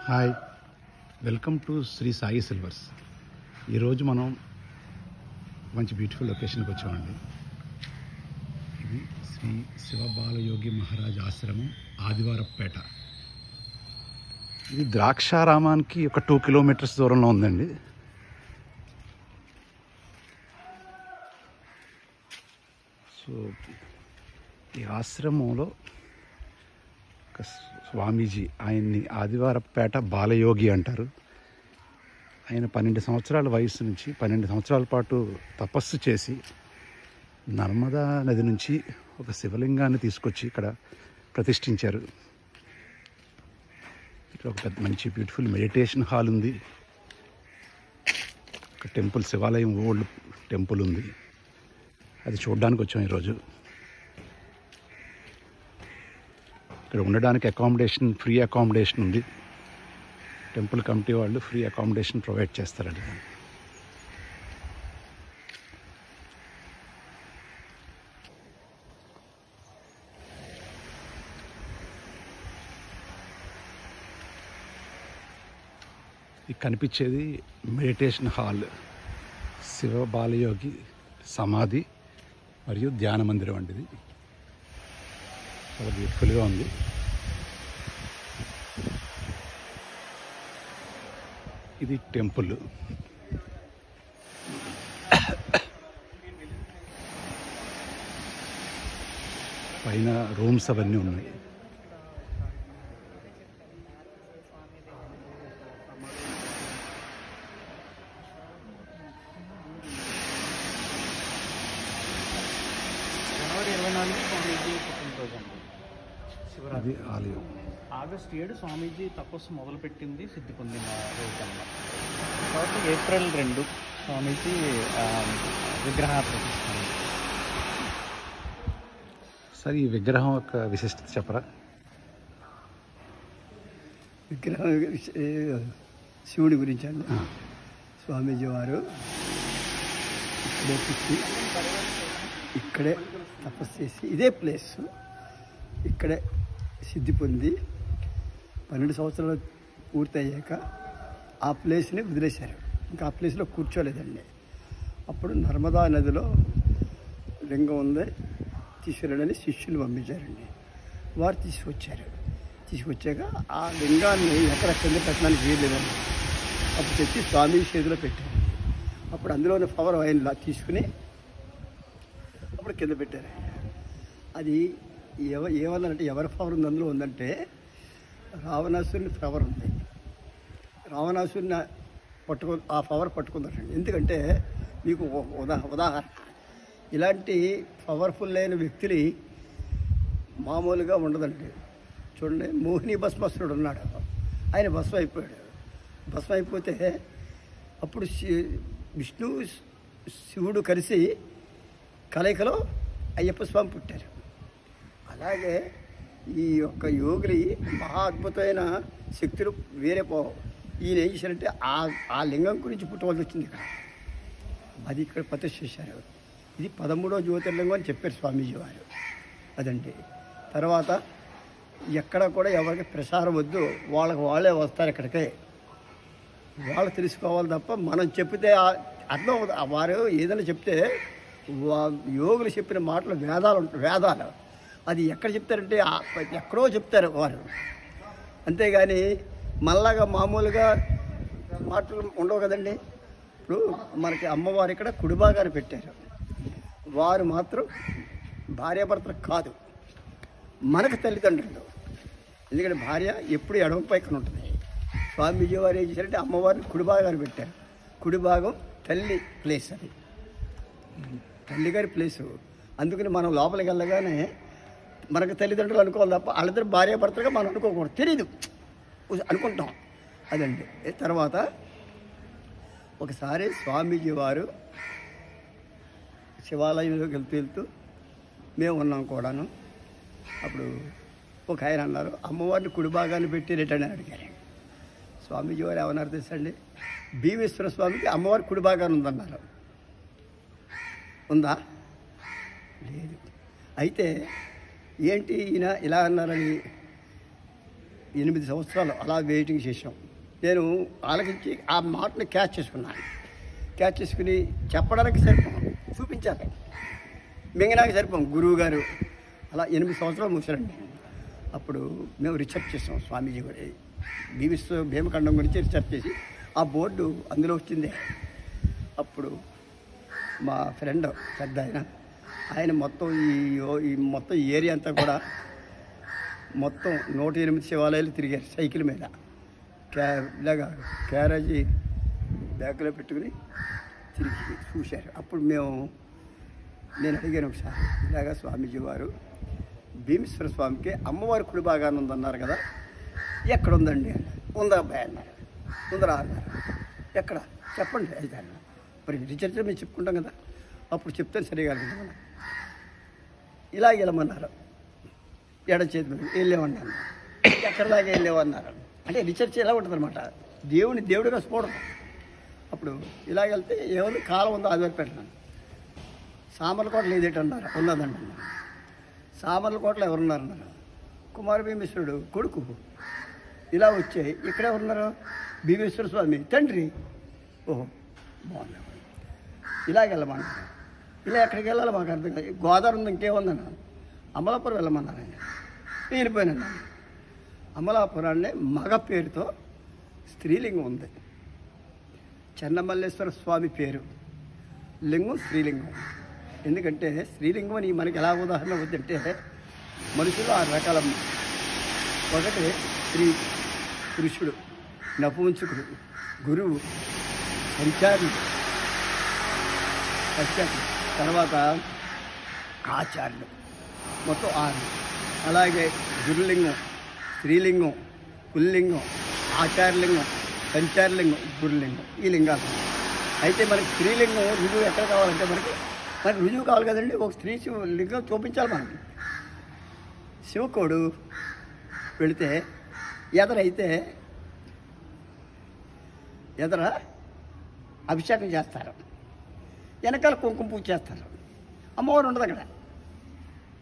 Hi, welcome to Sri Sai silvers. ఈరోజు మనం మంచి బ్యూటిఫుల్ లొకేషన్కి వచ్చామండి. ఇది శ్రీ శివబాలయోగి మహారాజ్ ఆశ్రమం, ఆదివారపేట. ఇది ద్రాక్షారామానికి ఒక 2 కిలోమీటర్స్ దూరంలో ఉందండి. సో ఈ ఆశ్రమంలో ఒక స్వామీజీ, ఆయన్ని ఆదివారపేట బాలయోగి అంటారు. ఆయన 12 సంవత్సరాల వయసు నుంచి 12 సంవత్సరాల పాటు తపస్సు చేసి నర్మదా నది నుంచి ఒక శివలింగాన్ని తీసుకొచ్చి ఇక్కడ ప్రతిష్ఠించారు. ఇక్కడ ఒక పెద్ద మంచి బ్యూటిఫుల్ మెడిటేషన్ హాల్ ఉంది. ఒక టెంపుల్, శివాలయం, ఓల్డ్ టెంపుల్ ఉంది. అది చూడడానికి వచ్చాం ఈరోజు. ఇక్కడ ఉండడానికి అకామిడేషన్, ఫ్రీ అకామిడేషన్ ఉంది. టెంపుల్ కమిటీ వాళ్ళు ఫ్రీ అకామిడేషన్ ప్రొవైడ్ చేస్తారండి. ఇది కనిపించేది మెడిటేషన్ హాల్, శివ బాలయోగి సమాధి మరియు ధ్యాన మందిరం వంటిది. చాలా బ్యూటిఫుల్గా ఉంది. ఇది టెంపుల్. పైన రూమ్స్ అవన్నీ ఉన్నాయి. అది ఆలయం. ఆగస్టు 7 స్వామీజీ తపస్సు మొదలుపెట్టింది, సిద్ధి పొందిన రోజు అన్నమాట. తర్వాత ఏప్రిల్ 2 స్వామీజీ విగ్రహ ప్రతిష్ఠ. సరే, ఈ విగ్రహం యొక్క విశిష్టత చెప్పరా? విగ్రహం శివుడి గురించి అండి. స్వామీజీ వారు ఇక్కడే పుట్టి ఇక్కడే తపస్సు చేసి ఇదే ప్లేస్ ఇక్కడే సిద్ధి పొంది 12 సంవత్సరాలు పూర్తయ్యాక ఆ ప్లేస్ని వదిలేశారు. ఇంకా ఆ ప్లేస్లో కూర్చోలేదండి. అప్పుడు నర్మదా నదిలో లింగం ఉంది, తీసుకురాడని శిష్యులు పంపించారండి. వారు తీసుకొచ్చాక ఆ లింగాన్ని ఎక్కడ కింద పెట్టడానికి వీల్లేదండి. అప్పుడు తెచ్చి స్వామి చేతిలో పెట్టారు. అప్పుడు అందులోని పవర్ ఆయన తీసుకుని అప్పుడు కింద పెట్టారు. అది ఏమన్నారంటే, ఎవరి పవర్ ఉంది అందులో ఉందంటే రావణాసురుని పవర్ ఉంది. రావణాసురుని ఆ పవర్ పట్టుకుందండి. ఎందుకంటే మీకు ఉదాహరణ, ఇలాంటి పవర్ఫుల్ అయిన వ్యక్తులు మామూలుగా ఉండదండి. చూడండి, మోహిని భస్మాసురుడు ఉన్నాడు, ఆయన భస్మం అయిపోయాడు. భస్మం అయిపోతే అప్పుడు విష్ణు శివుడు కలిసి కలయికలో అయ్యప్ప స్వామి పుట్టారు. అలాగే ఈ యొక్క యోగులు మహా అద్భుతమైన శక్తులు వేరే పోవు. ఈయన ఏం చేశారంటే ఆ లింగం గురించి పుట్టవలసి వచ్చింది. ఇక్కడ అది ఇక్కడ ప్రతిష్ఠ చేశారు. ఇది 13వ జ్యోతిర్లింగం అని చెప్పారు స్వామీజీ వారు. అదండి. తర్వాత ఎక్కడ కూడా ఎవరికి ప్రసారం వద్దు, వాళ్ళే వస్తారు ఇక్కడికే. వాళ్ళు తెలుసుకోవాలి తప్ప మనం చెప్తే అర్థం అవుతుంది. వారు ఏదైనా చెప్తే యోగులు చెప్పిన మాటలు వేదాలు అది ఎక్కడ చెప్తారంటే ఎక్కడో చెప్తారు వారు. అంతేగాని మళ్ళాగా మామూలుగా మాటలు ఉండవు కదండి. ఇప్పుడు మనకి అమ్మవారు ఇక్కడ కుడిభాగాన్ని పెట్టారు. వారు మాత్రం భార్యాభర్తలు కాదు, మనకు తల్లిదండ్రులు. ఎందుకంటే భార్య ఎప్పుడు ఎడమ పైకన ఉంటుంది. స్వామీజీ వారు ఏం చేశారంటే అమ్మవారిని కుడిభాగాన్ని పెట్టారు. కుడిభాగం తల్లి ప్లేస్, అది తల్లిగారి ప్లేసు. అందుకని మనం లోపలికి వెళ్ళగానే మనకు తల్లిదండ్రులు అనుకోవాలి తప్ప వాళ్ళిద్దరు భార్యాభర్తలుగా మనం అనుకోకూడదు. తెలీదు, అనుకుంటాం. అదండి. తర్వాత ఒకసారి స్వామీజీ వారు శివాలయంలోకి వెళ్తూ మేము ఉన్నాం కూడాను. అప్పుడు ఒక ఆయన అన్నారు, అమ్మవారిని కుడి భాగాన్ని పెట్టి రిటర్న్ అని అడిగారు. స్వామీజీ వారు ఏమన్నారు తెలుసండి, భీమేశ్వర స్వామికి అమ్మవారి కుడి భాగాన్ని ఉందన్నారు. ఉందా? లేదు. అయితే ఏంటి ఈయన ఇలా అన్నారని 8 సంవత్సరాలు అలా వెయిటింగ్ చేసాం. నేను ఆలకించి ఆ మాటని క్యాచ్ చేసుకున్నాను. క్యాచ్ చేసుకుని చెప్పడానికి సరిపోం, చూపించాలి, మింగడానికి సరిపోం. గురువు గారు అలా 8 సంవత్సరాలు మూసారండి. అప్పుడు మేము రీసెర్చ్ చేసాం. స్వామీజీ కూడా భీమఖండం గురించి రీసెర్చ్ చేసి ఆ బోర్డు అందులో వచ్చిందే. అప్పుడు మా ఫ్రెండ్ పెద్ద ఆయన మొత్తం ఈ మొత్తం ఏరియా అంతా కూడా మొత్తం 108 శివాలయాలు తిరిగారు సైకిల్ మీద. ఇలాగా క్యారేజీ బ్యాగ్లో పెట్టుకుని తిరిగి చూశారు. అప్పుడు నేను అడిగాను ఒకసారి, ఇలాగా స్వామీజీ వారు భీమేశ్వర స్వామికి అమ్మవారి కుడి భాగాన్ని ఉందన్నారు కదా, ఎక్కడ ఉందండి? ఉందా అబ్బాయి అన్నారు. ఉందరా అన్నారు. ఎక్కడ చెప్పండి అయితే అన్న. మరి రీసెర్చ్ మేము చెప్పుకుంటాం కదా, అప్పుడు చెప్తే సరిగా మనం ఇలాగ వెళ్ళమన్నారు. ఎడ చేతి మీద వెళ్ళేమన్నారు. ఎక్కడిలాగా వెళ్ళేవన్నారు. అంటే రీసెర్చ్ ఎలా ఉంటుంది అనమాట, దేవుడిగా చూడడం. అప్పుడు ఇలాగ వెళ్తే ఏముంది, కాలం ఉందో అది వరకు పెట్టినాను. సామర్లకోటలో ఏదేటన్నారు, ఉన్నదండి అన్నారు. సామర్లకోటలో ఎవరున్నారన్నారు? కుమార భీమేశ్వరుడు కొడుకు. ఇలా వచ్చాయి, ఇక్కడే ఉన్నారు భీమేశ్వర స్వామి తండ్రి. ఓహో బాగుంది, ఇలాగ వెళ్ళమన్నారు. ఇలా ఎక్కడికి వెళ్ళాలో మాకు అర్థం కాదు. గోదావరి ఉంది, ఇంకేముందన్నా అమలాపురం వెళ్ళమన్నారు. ఆయన వెళ్ళిపోయినా. అమలాపురాన్ని మగ పేరుతో స్త్రీలింగం ఉంది. చెన్నమల్లేశ్వర స్వామి పేరు, లింగం స్త్రీలింగం. ఎందుకంటే స్త్రీలింగం అని మనకి ఎలా ఉదాహరణ వద్దంటే, మనుషులు 6 రకాల. ఒకటి స్త్రీ, పురుషుడు, నపుంసకుడు, గురువు, సంచారి, తర్వాత ఆచార్యులు, మొత్తం 6. అలాగే గురులింగం, స్త్రీలింగం, పుల్లింగం, ఆచార్యలింగం, సంచారలింగం, గురులింగం, ఈ లింగాలు. అయితే మనకి స్త్రీలింగం రుజువు ఎక్కడ కావాలంటే మనకి రుజువు కావాలి కదండి. ఒక స్త్రీ లింగం చూపించాలి మనకి. శివకోడు వెళితే ఎదర అభిషేకం చేస్తారు, వెనకాల కుంకుమ పూజ చేస్తారు. అమ్మవారు ఉండదు అక్కడ.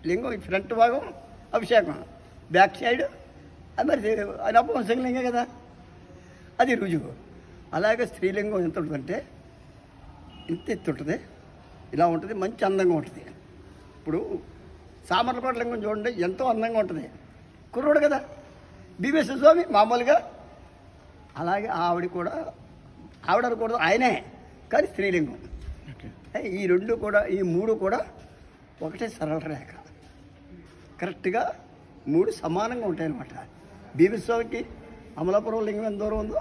లింగం ఫ్రంట్ భాగం అభిషేకం, బ్యాక్ సైడ్ అది మరి నపుంసకలింగం కదా, అది రుజువు. అలాగే స్త్రీలింగం ఎంత ఉంటుందంటే ఇంత ఎత్తు ఉంటుంది, ఇలా ఉంటుంది, మంచి అందంగా ఉంటుంది. ఇప్పుడు సామర్లకోట లింగం చూడండి, ఎంతో అందంగా ఉంటుంది. కుర్రోడు కదా భీమేశ్వర స్వామి మామూలుగా. అలాగే ఆవిడ అనకూడదు, ఆయనే, కానీ స్త్రీలింగం. ఈ 2 కూడా, ఈ 3 కూడా ఒకటే సరళ రేఖ, కరెక్ట్గా 3 సమానంగా ఉంటాయన్నమాట. భీమేశ్వరకి అమలాపురం లింగం ఎంత దూరం ఉందో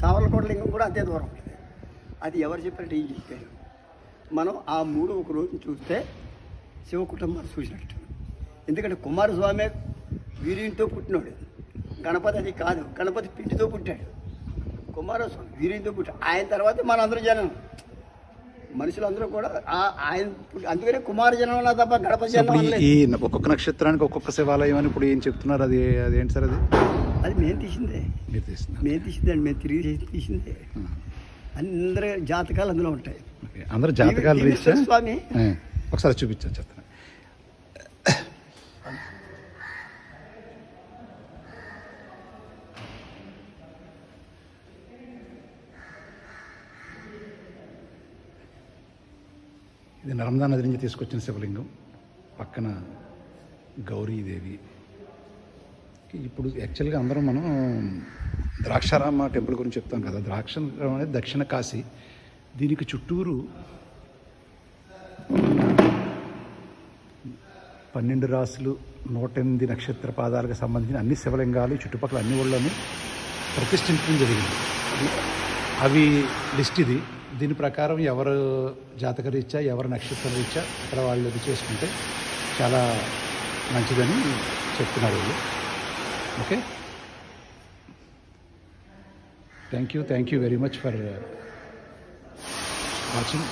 సామర్లకోట లింగం కూడా అంతే దూరం ఉంటుంది. అది ఎవరు చెప్పారంటే ఈ చెప్పారు. మనం ఆ 3 ఒక రోజు చూస్తే శివ కుటుంబాన్ని చూసినట్టు. ఎందుకంటే కుమారస్వామి వీర్యంతో పుట్టినాడు, గణపతి అది కాదు. గణపతి పిండితో పుట్టాడు, కుమారస్వామి వీర్యంతో పుట్టాడు. ఆయన తర్వాత మన అందరూ జనం, మనుషులందరూ కూడా ఆయన. అందుకనే కుమార జనం అన్నా తప్ప గణపతి జనం అనలేదు. ఈ ఒక్కొక్క నక్షత్రానికి ఒక్కొక్క శివాలయం అని ఇప్పుడు ఏం చెప్తున్నారు, అదేంటి సార్? అది మేము తీసిందే, అండి. మేము తిరిగి తీసిందే. అందరి జాతకాలు అందులో ఉంటాయి. అందరూ జాతకాలు రీత్యా స్వామి ఒకసారి చూపించాను, చెప్తాను. ఇది నర్మదా నది నుంచి తీసుకొచ్చిన శివలింగం, పక్కన గౌరీదేవి. ఇప్పుడు యాక్చువల్గా అందరం మనం ద్రాక్షారామ టెంపుల్ గురించి చెప్తాం కదా. ద్రాక్షారామం అనేది దక్షిణ కాశీ. దీనికి చుట్టూరు 12 రాసులు, 108 నక్షత్ర పాదాలకు సంబంధించిన అన్ని శివలింగాలు చుట్టుపక్కల అన్ని ఊళ్ళని ప్రతిష్ఠించడం జరిగింది. అవి లిస్ట్ ఇది. దీని ప్రకారం ఎవరు జాతక రీత్యా, ఎవరు నక్షత్ర రీత్యా అక్కడ వాళ్ళు ఇది చేసుకుంటే చాలా మంచిదని చెప్తున్నారు వీళ్ళు. Okay, thank you very much for watching.